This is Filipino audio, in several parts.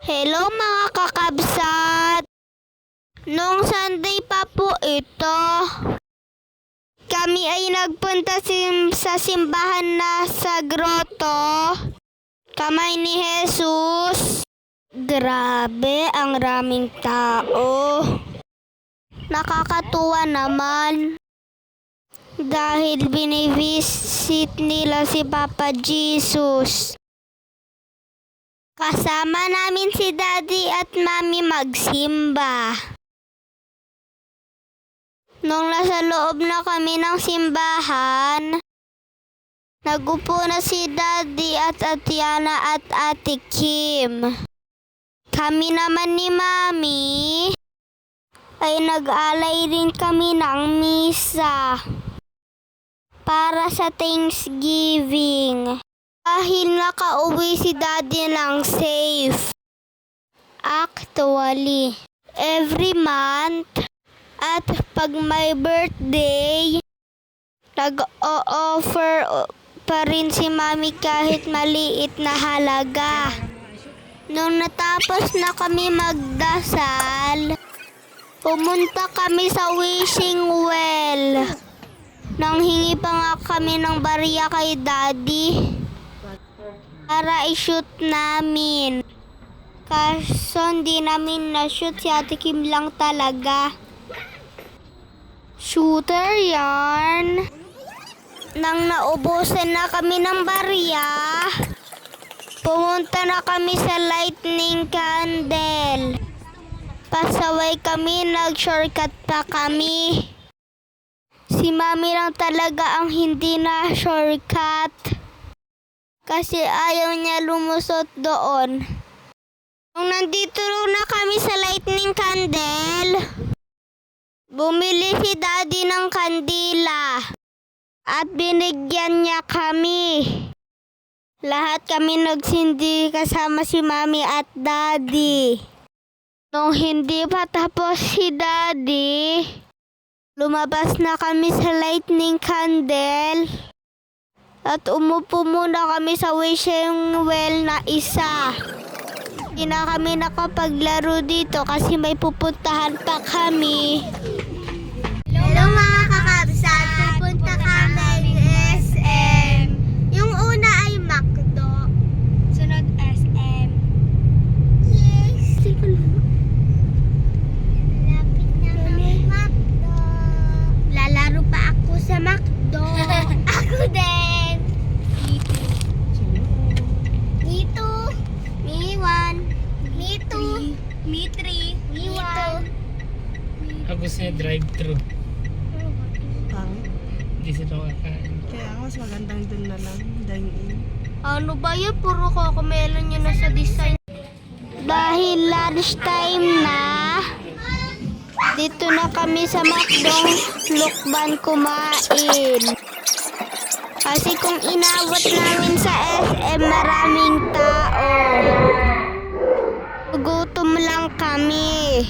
Hello mga kakabsat! Noong Sunday pa po ito, kami ay nagpunta sa simbahan na sa grotto, kamay ni Jesus. Grabe, ang raming tao. Nakakatuwa naman dahil binivisit nila si Papa Jesus. Kasama namin si Daddy at Mami magsimba. Nung nasa loob na kami ng simbahan, nagupo na si Daddy at Atiana at Ate Kim. Kami naman ni Mami ay nag-alay rin kami ng misa para sa Thanksgiving. Dahil nakauwi si Daddy ng safe. Actually, every month at pag may birthday, nag-o-offer pa rin si Mami kahit maliit na halaga. Nung natapos na kami magdasal, pumunta kami sa wishing well. Nanghingi pa nga kami ng barya kay Daddy para i-shoot namin. Kaso hindi namin na-shoot, si Ate Kim lang talaga. Shooter yarn. Nang naubusan na kami ng barya, pumunta na kami sa lightning candle. Pasaway kami, nag-shortcut pa kami. Si Mami lang talaga ang hindi na shortcut. Kasi ayaw niya lumusot doon. Nung nandito na kami sa lightning candle, bumili si Daddy ng kandila at binigyan niya kami. Lahat kami nagsindi kasama si Mami at Daddy. Nung hindi pa tapos si Daddy, lumabas na kami sa lightning candle. At umupo muna kami sa wishing well na isa. Hindi na kami nakapaglaro dito kasi may pupuntahan pa kami. Hello mga kakabsat, pupunta kami SM. Yung una ay McDo. Sunod SM. Yes. Lapit na kami McDo. Lalaro pa ako sa McDo. Ako din. Me 3, me 1. Ako sa drive-thru. Pang. Hindi sila kakain. Kaya mas magandang dun na lang, dine-in. Ano ba yun? Puro cocomelon yun na sa design. Dahil lunchtime na, dito na kami sa McDong Lukban kumain. Kasi kung inabot namin sa SM, maraming tao. Gutom lang kami.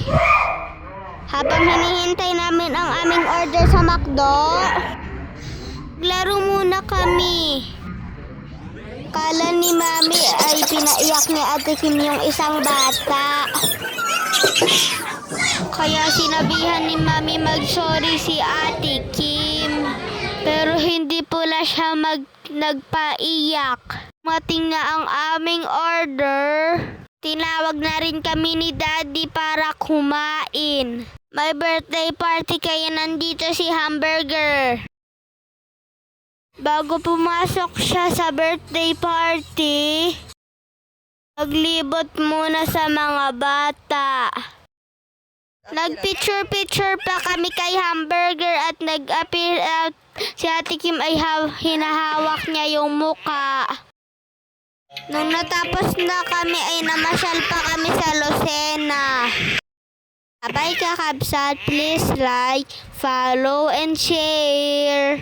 Habang hinihintay namin ang aming order sa McDo, laro muna kami. Kala ni Mami ay pinaiyak ni Ate Kim yung isang bata. Kaya sinabihan ni Mami mag-sorry si Ate Kim. Pero hindi pala siya nagpaiyak. Mating na ang aming order. Tinawag na rin kami ni Daddy para kumain. May birthday party kaya nandito si Hamburger. Bago pumasok siya sa birthday party, naglibot muna sa mga bata. Nagpicture-picture pa kami kay Hamburger at nag-appear out si Ate Kim ay hinahawak niya yung muka. Nung natapos na kami ay namasyal pa kami sa Lucena. Bye kakabsat, please like, follow, and share.